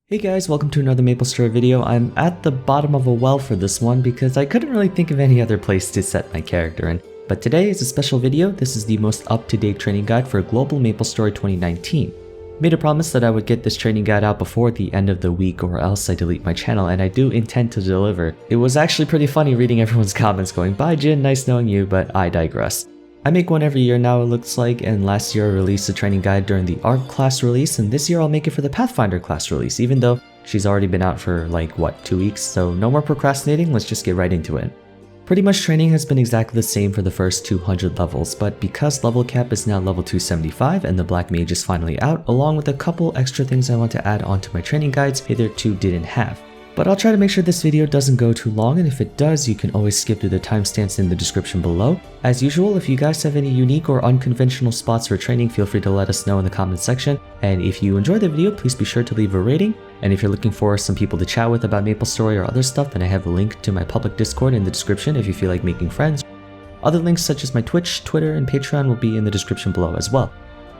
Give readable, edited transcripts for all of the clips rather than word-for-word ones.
Hey guys, welcome to another MapleStory video. I'm at the bottom of a well for this one because I couldn't really think of any other place to set my character in. But today is a special video. This is the most up-to-date training guide for Global MapleStory 2019. Made a promise that I would get this training guide out before the end of the week or else I delete my channel, and I do intend to deliver. It was actually pretty funny reading everyone's comments going, "Bye Jin, nice knowing you," but I digress. I make one every year now, it looks like, and last year I released a training guide during the Arc class release, and this year I'll make it for the Pathfinder class release, even though she's already been out for like, 2 weeks, so no more procrastinating, let's just get right into it. Pretty much training has been exactly the same for the first 200 levels, but because level cap is now level 275 and the Black Mage is finally out, along with a couple extra things I want to add onto my training guides hitherto didn't have. But I'll try to make sure this video doesn't go too long, and if it does, you can always skip to the timestamps in the description below. As usual, if you guys have any unique or unconventional spots for training, feel free to let us know in the comments section. And if you enjoyed the video, please be sure to leave a rating. And if you're looking for some people to chat with about MapleStory or other stuff, then I have a link to my public Discord in the description if you feel like making friends. Other links such as my Twitch, Twitter, and Patreon will be in the description below as well.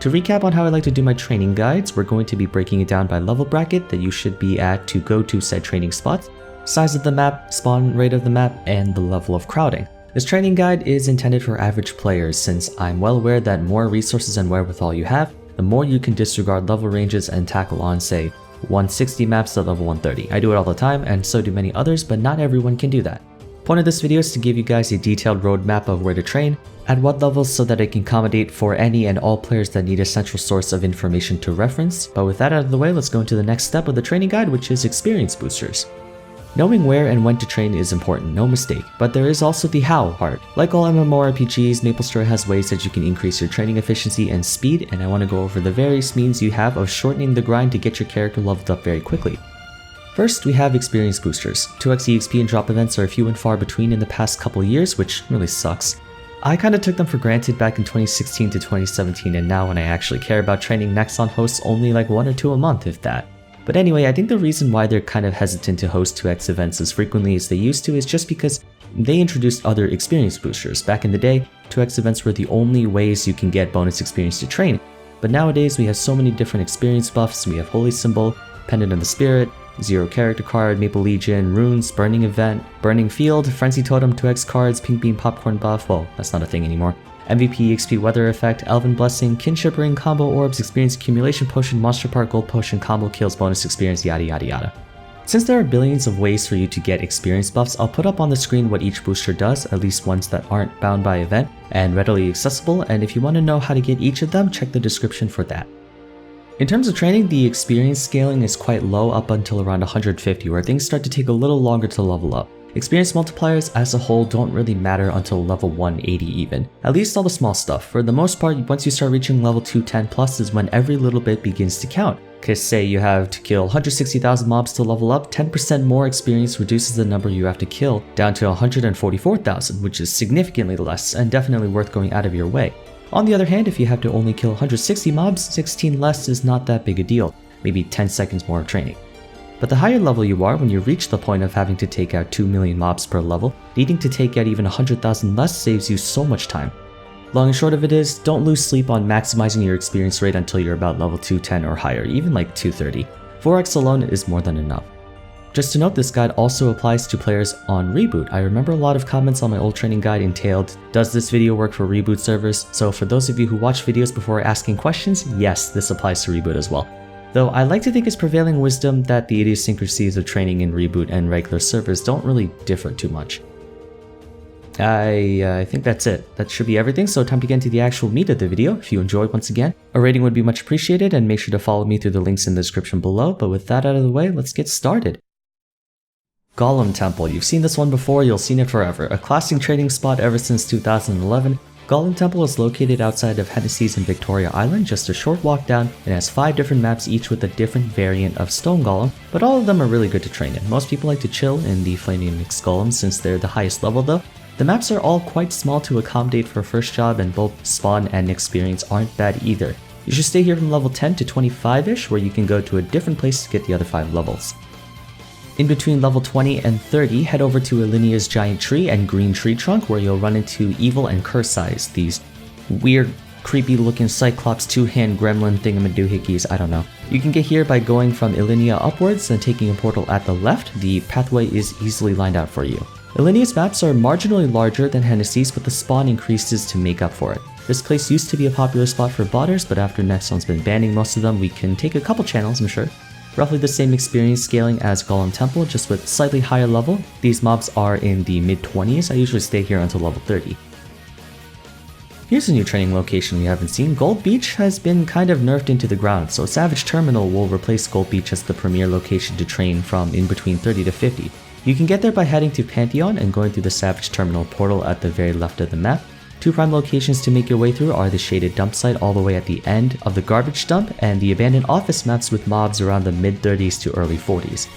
To recap on how I like to do my training guides, we're going to be breaking it down by level bracket that you should be at to go to said training spots, size of the map, spawn rate of the map, and the level of crowding. This training guide is intended for average players since I'm well aware that more resources and wherewithal you have, the more you can disregard level ranges and tackle on, say, 160 maps to level 130. I do it all the time, and so do many others, but not everyone can do that. Point of this video is to give you guys a detailed roadmap of where to train, at what levels, so that it can accommodate for any and all players that need a central source of information to reference. But with that out of the way, let's go into the next step of the training guide, which is experience boosters. Knowing where and when to train is important, no mistake, but there is also the how part. Like all MMORPGs, MapleStory has ways that you can increase your training efficiency and speed, and I want to go over the various means you have of shortening the grind to get your character leveled up very quickly. First, we have experience boosters. 2x EXP and drop events are few and far between in the past couple years, which really sucks. I kinda took them for granted back in 2016 to 2017, and now when I actually care about training, Nexon hosts only like 1 or 2 a month, if that. But anyway, I think the reason why they're kind of hesitant to host 2x events as frequently as they used to is just because they introduced other experience boosters. Back in the day, 2x events were the only ways you can get bonus experience to train. But nowadays, we have so many different experience buffs. We have Holy Symbol, Pendant of the Spirit, Zero Character Card, Maple Legion, Runes, Burning Event, Burning Field, Frenzy Totem, 2x cards, Pink Beam Popcorn buff, well, that's not a thing anymore, MVP EXP Weather Effect, Elven Blessing, Kinship Ring, Combo Orbs, Experience Accumulation Potion, Monster Part Gold Potion, Combo Kills, Bonus Experience, yada yada yada. Since there are billions of ways for you to get experience buffs, I'll put up on the screen what each booster does, at least ones that aren't bound by event and readily accessible, and if you want to know how to get each of them, check the description for that. In terms of training, the experience scaling is quite low up until around 150, where things start to take a little longer to level up. Experience multipliers as a whole don't really matter until level 180 even. At least all the small stuff. For the most part, once you start reaching level 210 plus is when every little bit begins to count. Cause say you have to kill 160,000 mobs to level up, 10% more experience reduces the number you have to kill down to 144,000, which is significantly less and definitely worth going out of your way. On the other hand, if you have to only kill 160 mobs, 16 less is not that big a deal, maybe 10 seconds more of training. But the higher level you are, when you reach the point of having to take out 2 million mobs per level, needing to take out even 100,000 less saves you so much time. Long and short of it is, don't lose sleep on maximizing your experience rate until you're about level 210 or higher, even like 230. 4x alone is more than enough. Just to note, this guide also applies to players on Reboot. I remember a lot of comments on my old training guide entailed, does this video work for Reboot servers? So for those of you who watch videos before asking questions, yes, this applies to Reboot as well. Though I like to think it's prevailing wisdom that the idiosyncrasies of training in Reboot and regular servers don't really differ too much. I think that's it. That should be everything, so time to get into the actual meat of the video. If you enjoyed, once again, a rating would be much appreciated, and make sure to follow me through the links in the description below. But with that out of the way, let's get started. Golem Temple. You've seen this one before, you'll seen it forever. A classic trading spot ever since 2011, Golem Temple is located outside of Hennessy's and Victoria Island, just a short walk down, and has 5 different maps, each with a different variant of Stone Golem, but all of them are really good to train in. Most people like to chill in the Flaming Mixed Golems since they're the highest level though. The maps are all quite small to accommodate for first job, and both spawn and experience aren't bad either. You should stay here from level 10 to 25-ish, where you can go to a different place to get the other 5 levels. In between level 20 and 30, head over to Alinia's Giant Tree and Green Tree Trunk, where you'll run into Evil and Curse Eyes, these weird creepy looking Cyclops two-hand gremlin thingamadoohickeys, I don't know. You can get here by going from Ilinia upwards and taking a portal at the left. The pathway is easily lined out for you. Ilinia's maps are marginally larger than Hennessy's, but the spawn increases to make up for it. This place used to be a popular spot for botters, but after Nexon's been banning most of them, we can take a couple channels, I'm sure. Roughly the same experience scaling as Golem Temple, just with slightly higher level. These mobs are in the mid-20s, I usually stay here until level 30. Here's a new training location we haven't seen. Gold Beach has been kind of nerfed into the ground, so Savage Terminal will replace Gold Beach as the premier location to train from in between 30 to 50. You can get there by heading to Pantheon and going through the Savage Terminal portal at the very left of the map. Two prime locations to make your way through are the shaded dump site all the way at the end of the garbage dump and the abandoned office maps with mobs around the mid-30s to early 40s.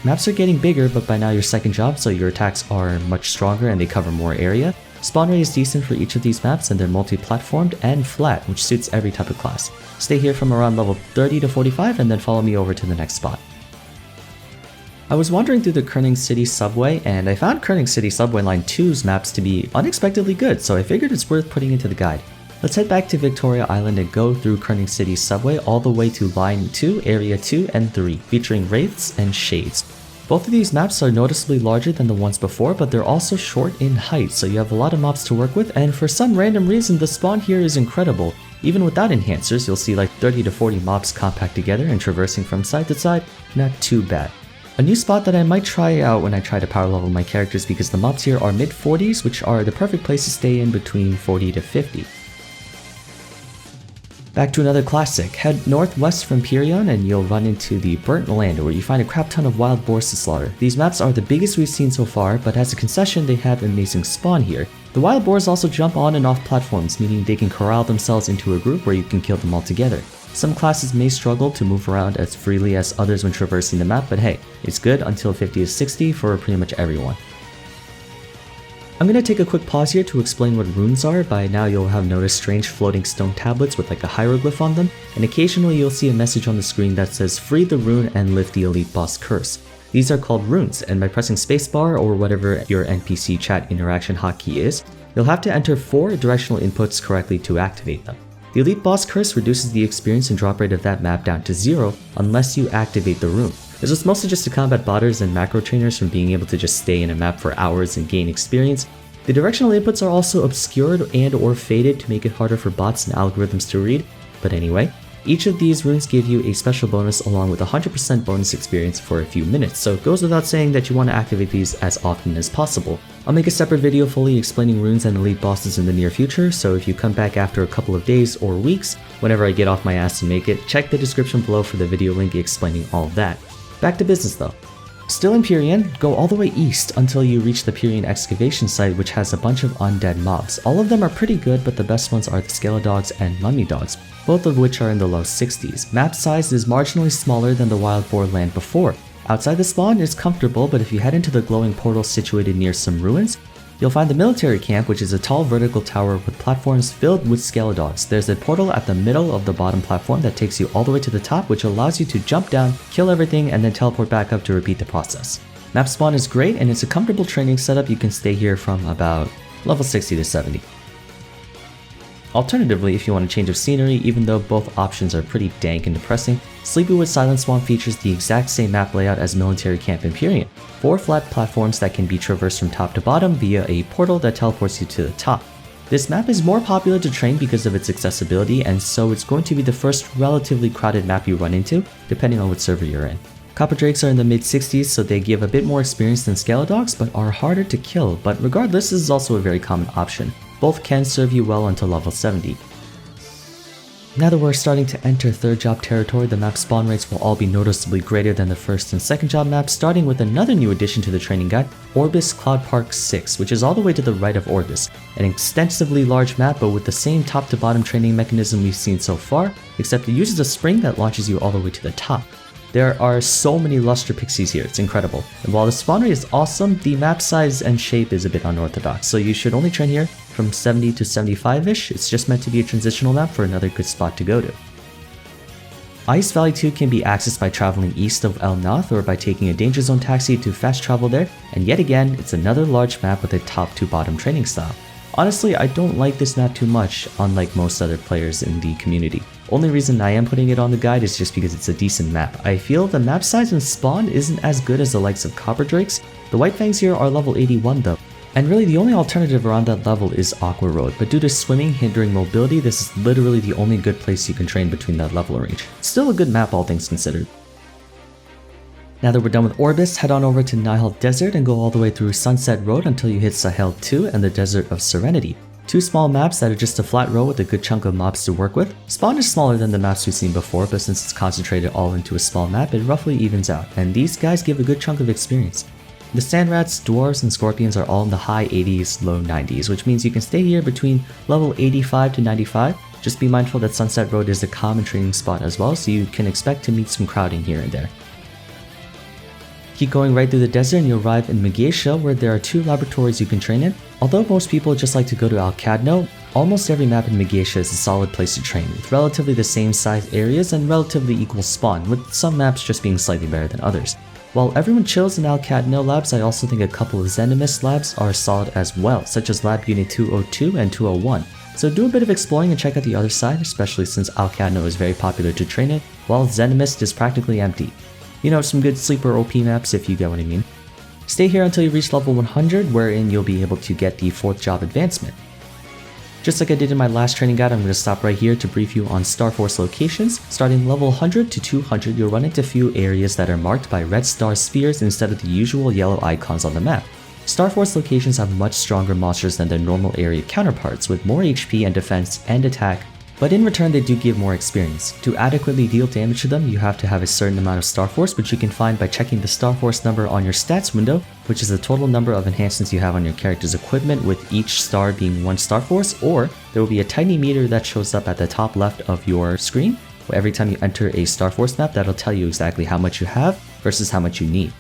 Maps are getting bigger, but by now your second job, so your attacks are much stronger and they cover more area. Spawn rate is decent for each of these maps and they're multi-platformed and flat, which suits every type of class. Stay here from around level 30 to 45 and then follow me over to the next spot. I was wandering through the Kerning City subway and I found Kerning City Subway Line 2's maps to be unexpectedly good, so I figured it's worth putting into the guide. Let's head back to Victoria Island and go through Kerning City subway all the way to Line 2, Area 2, and 3, featuring Wraiths and Shades. Both of these maps are noticeably larger than the ones before, but they're also short in height, so you have a lot of mobs to work with, and for some random reason the spawn here is incredible. Even without enhancers, you'll see like 30 to 40 mobs compact together and traversing from side to side, not too bad. A new spot that I might try out when I try to power level my characters because the mobs here are mid-40s, which are the perfect place to stay in between 40 to 50. Back to another classic. Head northwest from Perion and you'll run into the Burnt Land where you find a crap ton of wild boars to slaughter. These maps are the biggest we've seen so far, but as a concession they have amazing spawn here. The wild boars also jump on and off platforms, meaning they can corral themselves into a group where you can kill them all together. Some classes may struggle to move around as freely as others when traversing the map, but hey, it's good until 50 to 60 for pretty much everyone. I'm gonna take a quick pause here to explain what runes are. By now you'll have noticed strange floating stone tablets with like a hieroglyph on them, and occasionally you'll see a message on the screen that says free the rune and lift the elite boss curse. These are called runes, and by pressing spacebar or whatever your NPC chat interaction hotkey is, you'll have to enter 4 directional inputs correctly to activate them. The elite boss curse reduces the experience and drop rate of that map down to 0 unless you activate the rune. This was mostly just to combat botters and macro trainers from being able to just stay in a map for hours and gain experience. The directional inputs are also obscured and or faded to make it harder for bots and algorithms to read, but anyway, each of these runes give you a special bonus along with 100% bonus experience for a few minutes, so it goes without saying that you want to activate these as often as possible. I'll make a separate video fully explaining runes and elite bosses in the near future, so if you come back after a couple of days or weeks, whenever I get off my ass and make it, check the description below for the video link explaining all of that. Back to business though. Still in Perion, go all the way east until you reach the Perion excavation site, which has a bunch of undead mobs. All of them are pretty good, but the best ones are the Skeledogs and Mummy Dogs, both of which are in the low 60s. Map size is marginally smaller than the Wild Boar land before. Outside the spawn is comfortable, but if you head into the glowing portal situated near some ruins, you'll find the military camp, which is a tall vertical tower with platforms filled with Skeledogs. There's a portal at the middle of the bottom platform that takes you all the way to the top, which allows you to jump down, kill everything, and then teleport back up to repeat the process. Map spawn is great, and it's a comfortable training setup. You can stay here from about level 60 to 70. Alternatively, if you want a change of scenery, even though both options are pretty dank and depressing, Sleepywood Silent Swamp features the exact same map layout as Military Camp in Perion. 4 flat platforms that can be traversed from top to bottom via a portal that teleports you to the top. This map is more popular to train because of its accessibility, and so it's going to be the first relatively crowded map you run into, depending on what server you're in. Copper Drakes are in the mid 60s, so they give a bit more experience than Skeledogs, but are harder to kill, but regardless, this is also a very common option. Both can serve you well until level 70. Now that we're starting to enter third job territory, the map spawn rates will all be noticeably greater than the first and second job maps, starting with another new addition to the training guide, Orbis Cloud Park 6, which is all the way to the right of Orbis. An extensively large map, but with the same top to bottom training mechanism we've seen so far, except it uses a spring that launches you all the way to the top. There are so many luster pixies here, it's incredible. And while the spawn rate is awesome, the map size and shape is a bit unorthodox, so you should only train here from 70 to 75-ish. It's just meant to be a transitional map for another good spot to go to. Ice Valley 2 can be accessed by traveling east of El Nath or by taking a danger zone taxi to fast travel there, and yet again, it's another large map with a top to bottom training style. Honestly, I don't like this map too much, unlike most other players in the community. Only reason I am putting it on the guide is just because it's a decent map. I feel the map size and spawn isn't as good as the likes of Copper Drakes. The White Fangs here are level 81 though. And really the only alternative around that level is Aqua Road, but due to swimming hindering mobility, this is literally the only good place you can train between that level range. Still a good map all things considered. Now that we're done with Orbis, head on over to Nihal Desert and go all the way through Sunset Road until you hit Sahel 2 and the Desert of Serenity. Two small maps that are just a flat row with a good chunk of mobs to work with. Spawn is smaller than the maps we've seen before, but since it's concentrated all into a small map, it roughly evens out, and these guys give a good chunk of experience. The sand rats, dwarves, and scorpions are all in the high 80s, low 90s, which means you can stay here between level 85 to 95. Just be mindful that Sunset Road is a common training spot as well, so you can expect to meet some crowding here and there. Keep going right through the desert and you'll arrive in Magatia, where there are 2 laboratories you can train in. Although most people just like to go to Alcadno, almost every map in Magatia is a solid place to train, with relatively the same size areas and relatively equal spawn, with some maps just being slightly better than others. While everyone chills in Alcadno labs, I also think a couple of Zenumist labs are solid as well, such as Lab Unit 202 and 201. So do a bit of exploring and check out the other side, especially since Alcadno is very popular to train in, while Zenumist is practically empty. You know, some good sleeper OP maps if you get what I mean. Stay here until you reach level 100, wherein you'll be able to get the 4th job advancement. Just like I did in my last training guide, I'm going to stop right here to brief you on Starforce locations. Starting level 100 to 200, you'll run into few areas that are marked by red star spheres instead of the usual yellow icons on the map. Starforce locations have much stronger monsters than their normal area counterparts, with more HP and defense and attack, but in return they do give more experience. To adequately deal damage to them, you have to have a certain amount of Starforce, which you can find by checking the Starforce number on your stats window, which is the total number of enhancements you have on your character's equipment, with each star being 1 Starforce, or there will be a tiny meter that shows up at the top left of your screen. Every time you enter a Starforce map, that'll tell you exactly how much you have versus how much you need.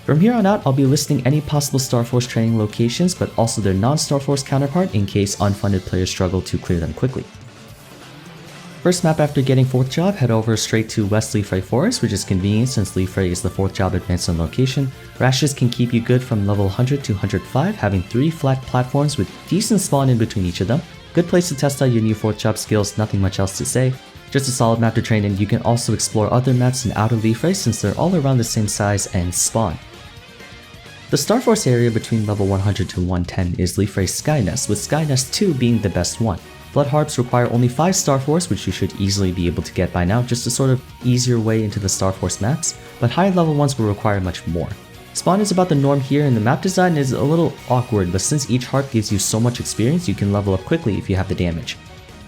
From here on out, I'll be listing any possible Starforce training locations, but also their non-Starforce counterpart in case unfunded players struggle to clear them quickly. First map after getting 4th job, head over straight to West Leafre Forest, which is convenient since Leafre is the 4th job advancement location. Rashes can keep you good from level 100 to 105, having 3 flat platforms with decent spawn in between each of them. Good place to test out your new 4th job skills, nothing much else to say. Just a solid map to train in. You can also explore other maps in Outer Leafre since they're all around the same size and spawn. The Starforce area between level 100 to 110 is Leafre Sky Nest, with Sky Nest 2 being the best one. Blood Harps require only 5 Starforce, which you should easily be able to get by now, just a sort of easier way into the Starforce maps, but higher level ones will require much more. Spawn is about the norm here, and the map design is a little awkward, but since each harp gives you so much experience, you can level up quickly if you have the damage.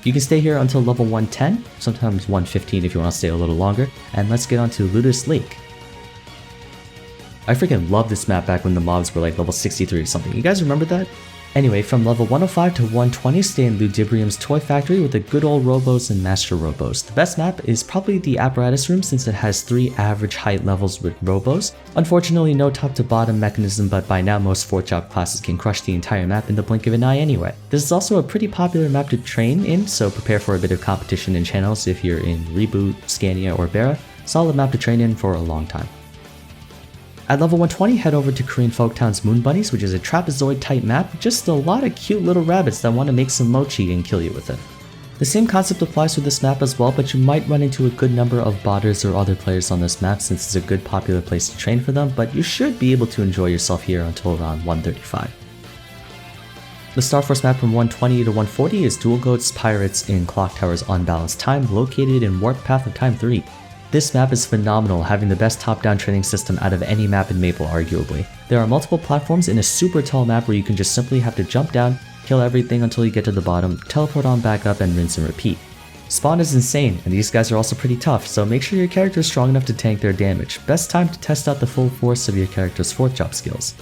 You can stay here until level 110, sometimes 115 if you want to stay a little longer, and let's get on to Ludus Lake. I freaking love this map back when the mobs were like level 63 or something. You guys remember that? Anyway, from level 105 to 120, stay in Ludibrium's toy factory with the good old Robos and Master Robos. The best map is probably the Apparatus room since it has 3 average height levels with Robos. Unfortunately, no top to bottom mechanism, but by now most 4th job classes can crush the entire map in the blink of an eye anyway. This is also a pretty popular map to train in, so prepare for a bit of competition in channels if you're in Reboot, Scania, or Bera. Solid map to train in for a long time. At level 120, head over to Korean Folktown's Moon Bunnies, which is a trapezoid type map, just a lot of cute little rabbits that want to make some mochi and kill you with it. The same concept applies to this map as well, but you might run into a good number of botters or other players on this map since it's a good popular place to train for them, but you should be able to enjoy yourself here until around 135. The Starforce map from 120 to 140 is Dual Goats Pirates in Clock Tower's Unbalanced Time, located in Warp Path of Time 3. This map is phenomenal, having the best top-down training system out of any map in Maple arguably. There are multiple platforms in a super tall map where you can just simply have to jump down, kill everything until you get to the bottom, teleport on back up, and rinse and repeat. Spawn is insane, and these guys are also pretty tough, so make sure your character is strong enough to tank their damage. Best time to test out the full force of your character's 4th job skills.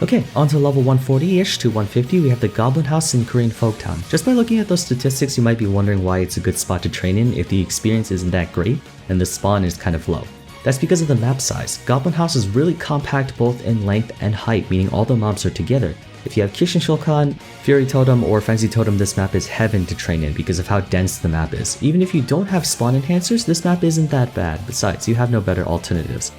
Okay, on to level 140-ish to 150, we have the Goblin House in Korean Folktown. Just by looking at those statistics, you might be wondering why it's a good spot to train in if the experience isn't that great and the spawn is kind of low. That's because of the map size. Goblin House is really compact both in length and height, meaning all the mobs are together. If you have Kishin Shulkan, Fury Totem, or Frenzy Totem, this map is heaven to train in because of how dense the map is. Even if you don't have spawn enhancers, this map isn't that bad. Besides, you have no better alternatives.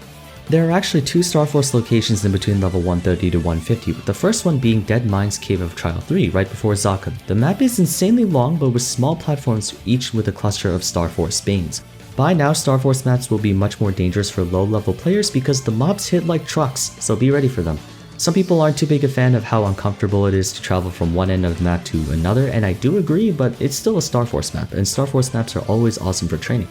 There are actually two Starforce locations in between level 130 to 150, with the first one being Dead Mind's Cave of Trial 3, right before Zakum. The map is insanely long, but with small platforms, each with a cluster of Starforce Banes. By now, Starforce maps will be much more dangerous for low-level players because the mobs hit like trucks, so be ready for them. Some people aren't too big a fan of how uncomfortable it is to travel from one end of the map to another, and I do agree, but it's still a Starforce map, and Starforce maps are always awesome for training.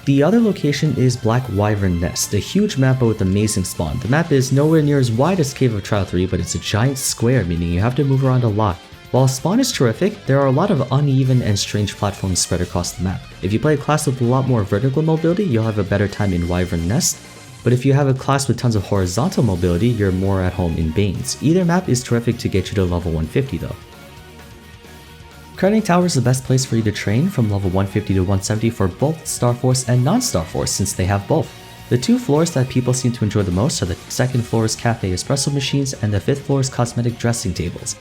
The other location is Black Wyvern Nest, a huge map with amazing spawn. The map is nowhere near as wide as Cave of Trial 3, but it's a giant square, meaning you have to move around a lot. While spawn is terrific, there are a lot of uneven and strange platforms spread across the map. If you play a class with a lot more vertical mobility, you'll have a better time in Wyvern Nest, but if you have a class with tons of horizontal mobility, you're more at home in Banes. Either map is terrific to get you to level 150 though. Kerning Tower is the best place for you to train from level 150 to 170 for both Starforce and non-Starforce since they have both. The two floors that people seem to enjoy the most are the second floor's cafe espresso machines and the fifth floor's cosmetic dressing tables,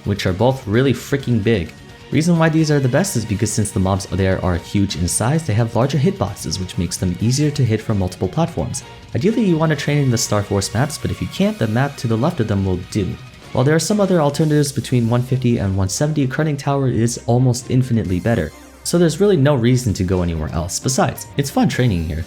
which are both really freaking big. Reason why these are the best is because since the mobs there are huge in size, they have larger hitboxes, which makes them easier to hit from multiple platforms. Ideally, you want to train in the Starforce maps, but if you can't, the map to the left of them will do. While there are some other alternatives between 150 and 170, Kerning Tower is almost infinitely better, so there's really no reason to go anywhere else. Besides, it's fun training here.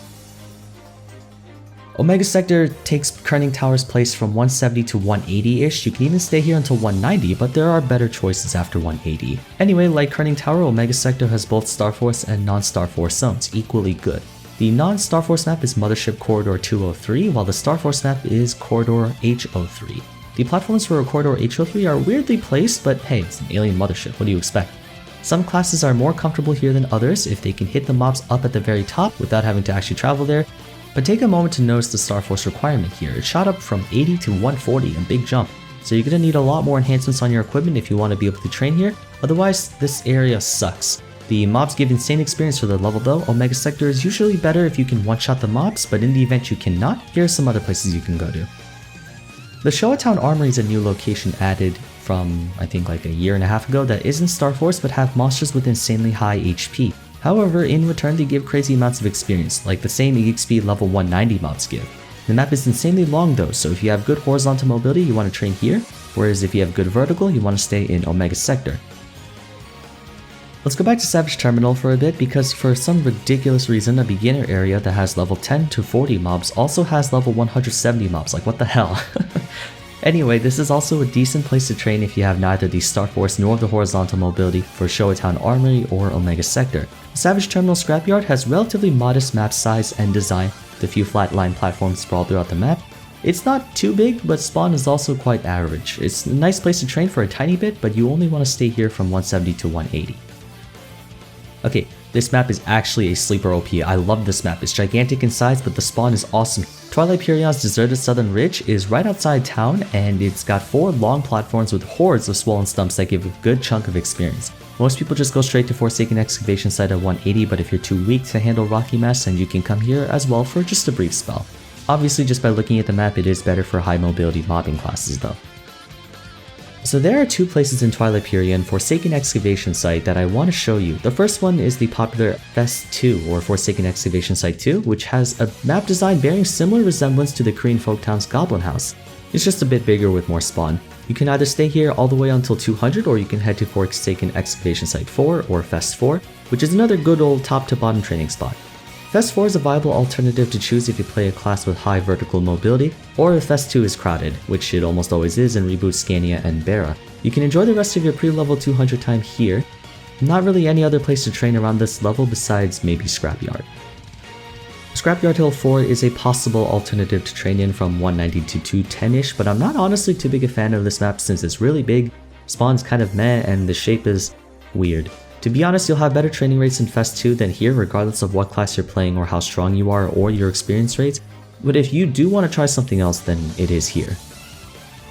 Omega Sector takes Kerning Tower's place from 170 to 180-ish. You can even stay here until 190, but there are better choices after 180. Anyway, like Kerning Tower, Omega Sector has both Starforce and non-Starforce zones, equally good. The non-Starforce map is Mothership Corridor 203, while the Starforce map is Corridor H03. The platforms for Corridor H03 are weirdly placed, but hey, it's an alien mothership, what do you expect? Some classes are more comfortable here than others if they can hit the mobs up at the very top without having to actually travel there. But take a moment to notice the Starforce requirement here. It shot up from 80 to 140, a big jump. So you're going to need a lot more enhancements on your equipment if you want to be able to train here, otherwise this area sucks. The mobs give insane experience for their level though. Omega Sector is usually better if you can one-shot the mobs, but in the event you cannot, here are some other places you can go to. The Showa Town Armory is a new location added from, I think like a year and a half ago that isn't Starforce but have monsters with insanely high HP. However, in return they give crazy amounts of experience, like the same EXP level 190 mobs give. The map is insanely long though, so if you have good horizontal mobility you want to train here, whereas if you have good vertical you want to stay in Omega Sector. Let's go back to Savage Terminal for a bit because for some ridiculous reason a beginner area that has level 10 to 40 mobs also has level 170 mobs, like what the hell? Anyway, this is also a decent place to train if you have neither the Starforce nor the horizontal mobility for Showa Town Armory or Omega Sector. Savage Terminal Scrapyard has relatively modest map size and design, with a few flatline platforms sprawled throughout the map. It's not too big, but spawn is also quite average. It's a nice place to train for a tiny bit, but you only want to stay here from 170 to 180. Okay, this map is actually a sleeper OP. I love this map. It's gigantic in size, but the spawn is awesome. Twilight Perion's deserted southern ridge is right outside town, and it's got 4 long platforms with hordes of swollen stumps that give a good chunk of experience. Most people just go straight to Forsaken Excavation site at 180, but if you're too weak to handle Rocky Mass, then you can come here as well for just a brief spell. Obviously, just by looking at the map, it is better for high mobility mobbing classes though. So there are 2 places in Twilight Perion Forsaken Excavation site that I want to show you. The first one is the popular Fest 2 or Forsaken Excavation site 2, which has a map design bearing similar resemblance to the Korean Folktown's Goblin House. It's just a bit bigger with more spawn. You can either stay here all the way until 200 or you can head to Forsaken Excavation site 4 or Fest 4, which is another good old top to bottom training spot. Fest 4 is a viable alternative to choose if you play a class with high vertical mobility, or if Fest 2 is crowded, which it almost always is in Reboot Scania and Bera. You can enjoy the rest of your pre-level 200 time here. Not really any other place to train around this level besides maybe Scrapyard. Scrapyard Hill 4 is a possible alternative to train in from 190 to 210-ish, but I'm not honestly too big a fan of this map since it's really big, spawn's kind of meh, and the shape is weird. To be honest, you'll have better training rates in Fest 2 than here regardless of what class you're playing or how strong you are or your experience rates, but if you do want to try something else then it is here.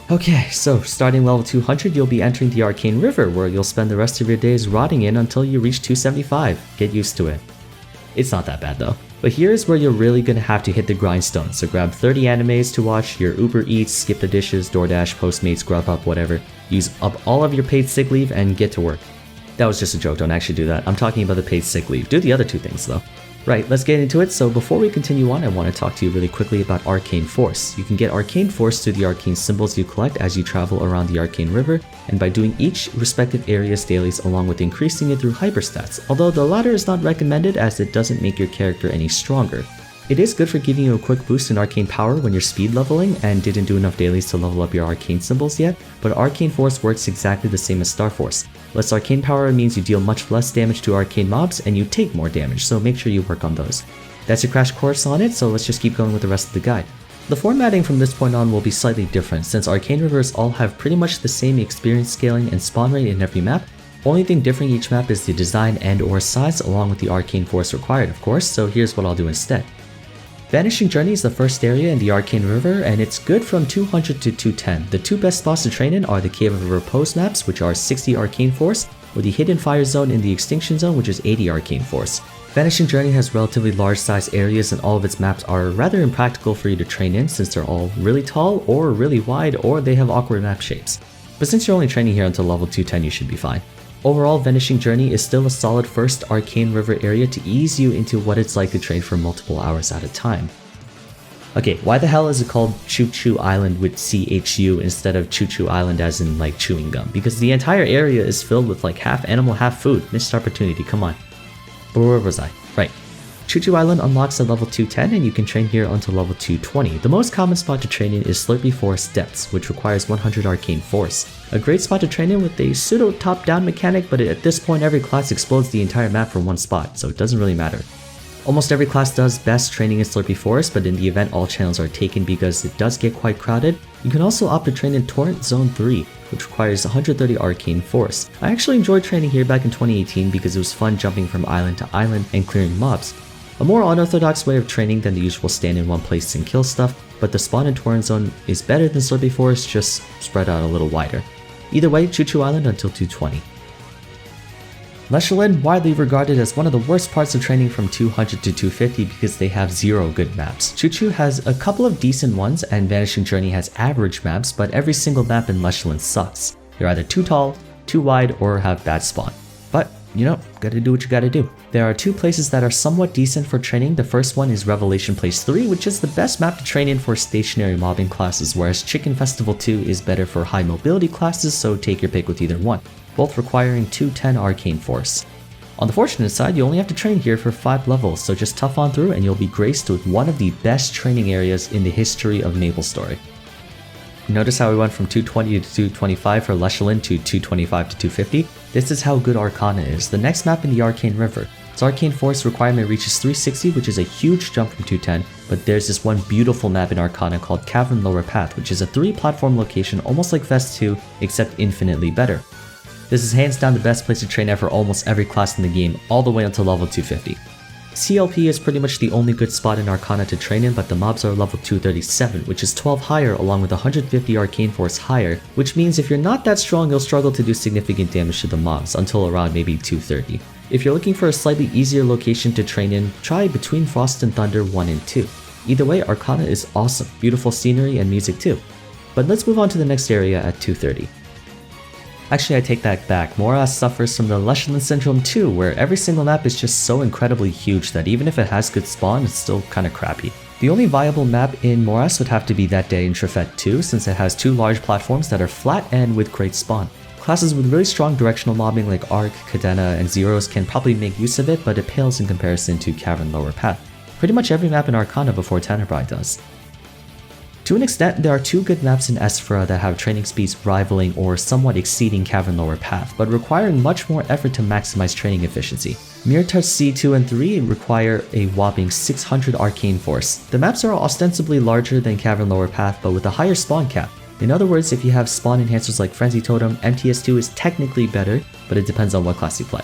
Okay, so starting level 200 you'll be entering the Arcane River where you'll spend the rest of your days rotting in until you reach 275. Get used to it. It's not that bad though. But here's where you're really gonna have to hit the grindstone, so grab 30 animes to watch, your Uber Eats, skip the dishes, DoorDash, Postmates, Grubhub, whatever. Use up all of your paid sick leave and get to work. That was just a joke, don't actually do that. I'm talking about the paid sick leave. Do the other 2 things though. Right, let's get into it. So before we continue on, I want to talk to you really quickly about Arcane Force. You can get Arcane Force through the arcane symbols you collect as you travel around the Arcane River, and by doing each respective area's dailies along with increasing it through hyperstats, although the latter is not recommended as it doesn't make your character any stronger. It is good for giving you a quick boost in arcane power when you're speed leveling and didn't do enough dailies to level up your arcane symbols yet, but Arcane Force works exactly the same as Starforce. Less arcane power means you deal much less damage to arcane mobs and you take more damage, so make sure you work on those. That's your crash course on it, so let's just keep going with the rest of the guide. The formatting from this point on will be slightly different since Arcane Rivers all have pretty much the same experience scaling and spawn rate in every map. Only thing differing each map is the design and or size along with the Arcane Force required of course, so here's what I'll do instead. Vanishing Journey is the first area in the Arcane River, and it's good from 200 to 210. The two best spots to train in are the Cave of Repose maps, which are 60 Arcane Force, or the Hidden Fire Zone in the Extinction Zone, which is 80 Arcane Force. Vanishing Journey has relatively large size areas and all of its maps are rather impractical for you to train in since they're all really tall or really wide or they have awkward map shapes. But since you're only training here until level 210 you should be fine. Overall, Vanishing Journey is still a solid first Arcane River area to ease you into what it's like to train for multiple hours at a time. Okay, why the hell is it called Choo Choo Island with CHU instead of Choo Choo Island as in like chewing gum? Because the entire area is filled with like half animal, half food. Missed opportunity, come on. But where was I? Right. Choo Choo Island unlocks at level 210 and you can train here until level 220. The most common spot to train in is Slurpy Forest Depths, which requires 100 Arcane Force. A great spot to train in with a pseudo top-down mechanic, but at this point every class explodes the entire map for one spot, so it doesn't really matter. Almost every class does best training in Slurpy Forest, but in the event all channels are taken because it does get quite crowded, you can also opt to train in Torrent Zone 3, which requires 130 Arcane Force. I actually enjoyed training here back in 2018 because it was fun jumping from island to island and clearing mobs. A more unorthodox way of training than the usual stand in one place and kill stuff, but the spawn in Torrent Zone is better than Slurpy Forest, just spread out a little wider. Either way, Choo Choo Island until 220. Leshalin, widely regarded as one of the worst parts of training from 200 to 250 because they have zero good maps. Choo Choo has a couple of decent ones and Vanishing Journey has average maps, but every single map in Leshalin sucks. You're either too tall, too wide, or have bad spawn. But, you know, gotta do what you gotta do. There are two places that are somewhat decent for training. The first one is Revelation Place 3, which is the best map to train in for stationary mobbing classes, whereas Chicken Festival 2 is better for high mobility classes, so take your pick with either one, both requiring 210 Arcane Force. On the fortunate side, you only have to train here for 5 levels, so just tough on through and you'll be graced with one of the best training areas in the history of MapleStory. Notice how we went from 220 to 225 for Leshalin to 225 to 250? This is how good Arcana is. The next map in the Arcane River. Its Arcane Force requirement reaches 360, which is a huge jump from 210, but there's this one beautiful map in Arcana called Cavern Lower Path, which is a 3-platform location almost like Fest 2, except infinitely better. This is hands down the best place to train at for almost every class in the game, all the way until level 250. CLP is pretty much the only good spot in Arcana to train in, but the mobs are level 237, which is 12 higher along with 150 Arcane Force higher, which means if you're not that strong you'll struggle to do significant damage to the mobs until around maybe 230. If you're looking for a slightly easier location to train in, try Between Frost and Thunder 1 and 2. Either way, Arcana is awesome, beautiful scenery and music too. But let's move on to the next area at 230. Actually, I take that back. Moras suffers from the Leshalin Syndrome too, where every single map is just so incredibly huge that even if it has good spawn, it's still kinda crappy. The only viable map in Moras would have to be that day in Trefet 2, since it has 2 large platforms that are flat and with great spawn. Classes with really strong directional mobbing like Arc, Cadena, and Zeros can probably make use of it, but it pales in comparison to Cavern Lower Path. Pretty much every map in Arcana before Tenebrae does. To an extent, there are 2 good maps in Esphra that have training speeds rivaling or somewhat exceeding Cavern Lower Path, but requiring much more effort to maximize training efficiency. Mirror Touch C2 and 3 require a whopping 600 Arcane Force. The maps are ostensibly larger than Cavern Lower Path, but with a higher spawn cap. In other words, if you have spawn enhancers like Frenzy Totem, MTS2 is technically better, but it depends on what class you play.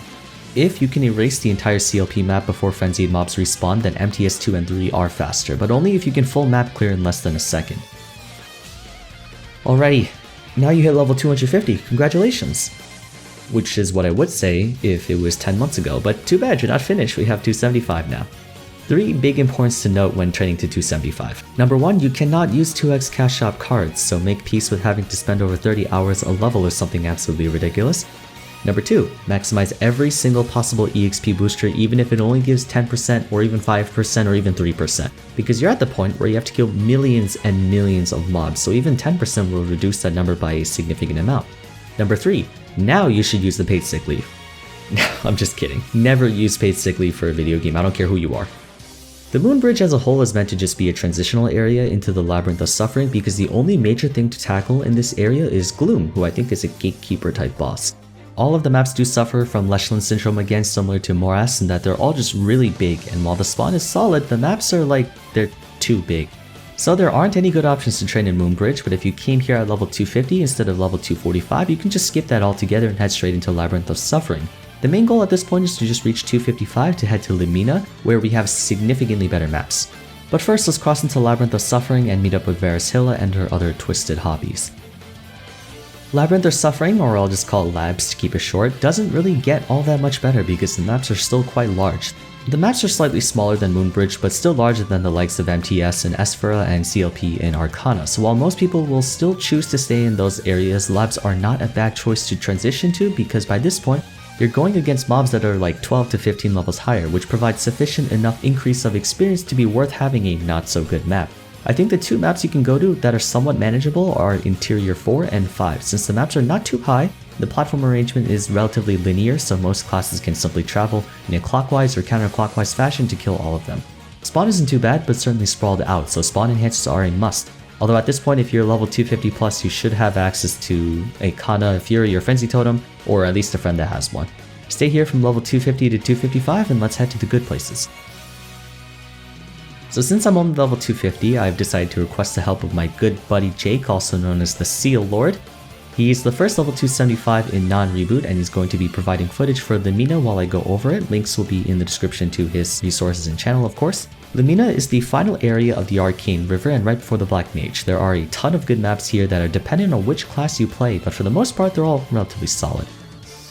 If you can erase the entire CLP map before frenzied mobs respawn, then MTS2 and 3 are faster, but only if you can full map clear in less than a second. Alrighty, now you hit level 250, congratulations! Which is what I would say if it was 10 months ago, but too bad you're not finished, we have 275 now. 3 big importance to note when training to 275. Number 1, you cannot use 2x cash shop cards, so make peace with having to spend over 30 hours a level or something absolutely ridiculous. Number 2, maximize every single possible EXP booster even if it only gives 10% or even 5% or even 3%, because you're at the point where you have to kill millions and millions of mobs, so even 10% will reduce that number by a significant amount. Number 3, now you should use the paid sick leave. I'm just kidding. Never use paid sick leave for a video game, I don't care who you are. The Moon Bridge as a whole is meant to just be a transitional area into the Labyrinth of Suffering because the only major thing to tackle in this area is Gloom, who I think is a gatekeeper type boss. All of the maps do suffer from Leshland Syndrome again, similar to Morass, in that they're all just really big, and while the spawn is solid, the maps are like, they're too big. So there aren't any good options to train in Moonbridge, but if you came here at level 250 instead of level 245, you can just skip that altogether and head straight into Labyrinth of Suffering. The main goal at this point is to just reach 255 to head to Limina, where we have significantly better maps. But first, let's cross into Labyrinth of Suffering and meet up with Varishilla and her other twisted hobbies. Labyrinth of Suffering, or I'll just call it Labs to keep it short, doesn't really get all that much better because the maps are still quite large. The maps are slightly smaller than Moonbridge, but still larger than the likes of MTS and Esphera and CLP and Arcana, so while most people will still choose to stay in those areas, Labs are not a bad choice to transition to because by this point, you're going against mobs that are like 12 to 15 levels higher, which provides sufficient enough increase of experience to be worth having a not so good map. I think the two maps you can go to that are somewhat manageable are Interior 4 and 5. Since the maps are not too high, the platform arrangement is relatively linear, so most classes can simply travel in a clockwise or counterclockwise fashion to kill all of them. Spawn isn't too bad, but certainly sprawled out, so spawn enhancers are a must. Although at this point, if you're level 250 plus, you should have access to a Kana, Fury, or Frenzy Totem, or at least a friend that has one. Stay here from level 250 to 255 and let's head to the good places. So since I'm on level 250, I've decided to request the help of my good buddy Jake, also known as the Seal Lord. He's the first level 275 in non-reboot and he's going to be providing footage for Limina while I go over it. Links will be in the description to his resources and channel, of course. Limina is the final area of the Arcane River and right before the Black Mage. There are a ton of good maps here that are dependent on which class you play, but for the most part they're all relatively solid.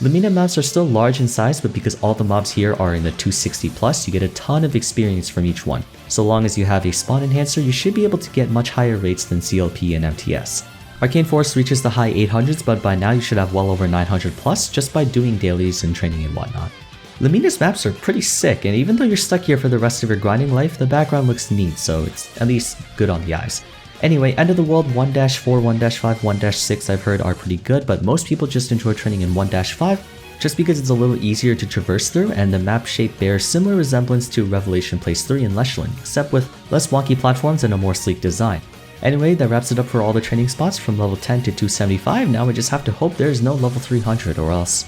Limina maps are still large in size, but because all the mobs here are in the 260 plus, you get a ton of experience from each one. So long as you have a spawn enhancer, you should be able to get much higher rates than CLP and MTS. Arcane Force reaches the high 800s, but by now you should have well over 900 plus just by doing dailies and training and whatnot. Limina's maps are pretty sick, and even though you're stuck here for the rest of your grinding life, the background looks neat, so it's at least good on the eyes. Anyway, End of the World 1-4, 1-5, 1-6 I've heard are pretty good, but most people just enjoy training in 1-5 just because it's a little easier to traverse through and the map shape bears similar resemblance to Revelation Place 3 in Leshland, except with less wonky platforms and a more sleek design. Anyway, that wraps it up for all the training spots from level 10 to 275, now we just have to hope there's no level 300 or else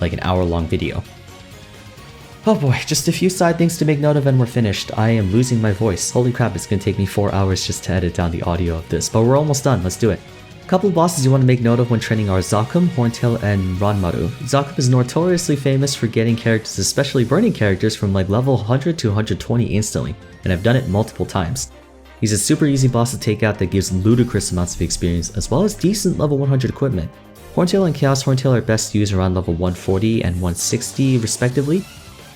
like an hour-long video. Oh boy, just a few side things to make note of and we're finished. I am losing my voice. Holy crap, it's gonna take me 4 hours just to edit down the audio of this, but we're almost done, let's do it. A couple of bosses you want to make note of when training are Zakum, Horntail, and Ranmaru. Zakum is notoriously famous for getting characters, especially burning characters, from like level 100 to 120 instantly, and I've done it multiple times. He's a super easy boss to take out that gives ludicrous amounts of experience, as well as decent level 100 equipment. Horntail and Chaos Horntail are best used around level 140 and 160 respectively.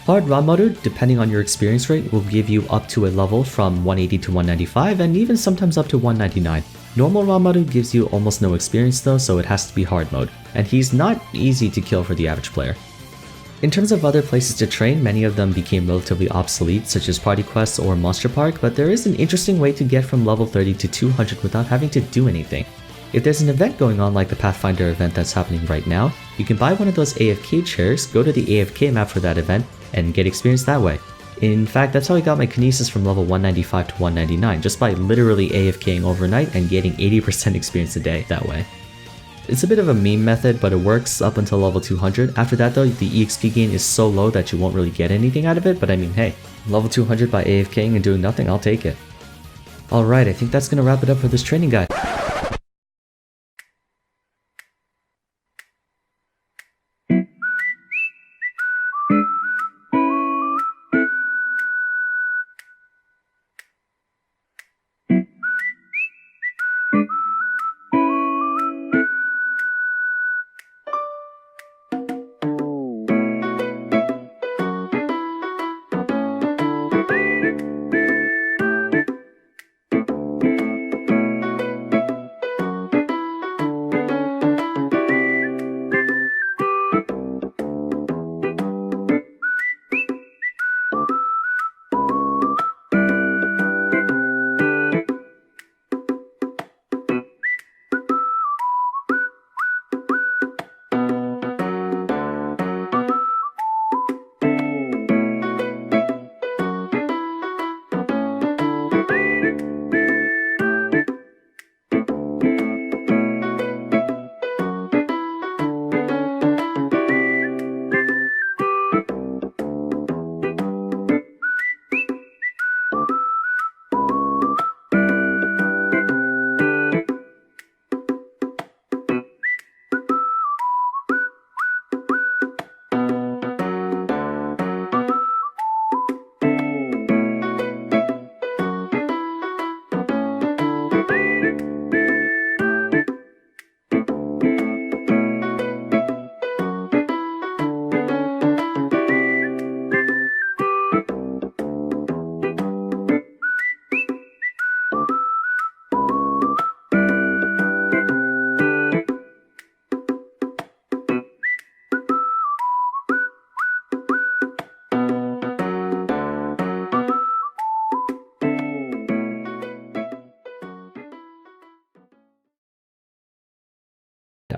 Hard Ranmaru, depending on your experience rate, will give you up to a level from 180 to 195 and even sometimes up to 199. Normal Ranmaru gives you almost no experience though, so it has to be hard mode, and he's not easy to kill for the average player. In terms of other places to train, many of them became relatively obsolete, such as Party Quest or Monster Park, but there is an interesting way to get from level 30 to 200 without having to do anything. If there's an event going on like the Pathfinder event that's happening right now, you can buy one of those AFK chairs, go to the AFK map for that event, and get experience that way. In fact, that's how I got my Kinesis from level 195 to 199, just by literally AFKing overnight and getting 80% experience a day that way. It's a bit of a meme method, but it works up until level 200. After that though, the EXP gain is so low that you won't really get anything out of it, but I mean hey, level 200 by AFKing and doing nothing, I'll take it. Alright, I think that's gonna wrap it up for this training guide.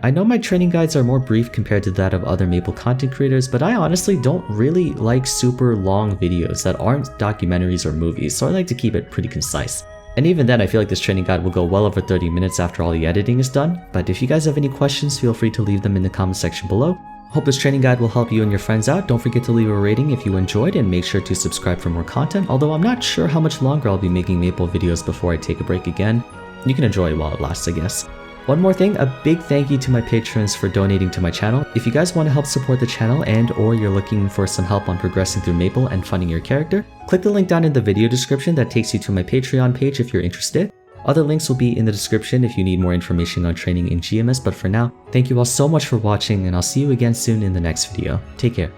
I know my training guides are more brief compared to that of other Maple content creators, but I honestly don't really like super long videos that aren't documentaries or movies, so I like to keep it pretty concise. And even then, I feel like this training guide will go well over 30 minutes after all the editing is done, but if you guys have any questions, feel free to leave them in the comment section below. Hope this training guide will help you and your friends out. Don't forget to leave a rating if you enjoyed, and make sure to subscribe for more content, although I'm not sure how much longer I'll be making Maple videos before I take a break again. You can enjoy it while it lasts, I guess. One more thing, a big thank you to my patrons for donating to my channel. If you guys want to help support the channel or you're looking for some help on progressing through Maple and funding your character, click the link down in the video description that takes you to my Patreon page if you're interested. Other links will be in the description if you need more information on training in GMS, but for now, thank you all so much for watching, and I'll see you again soon in the next video. Take care.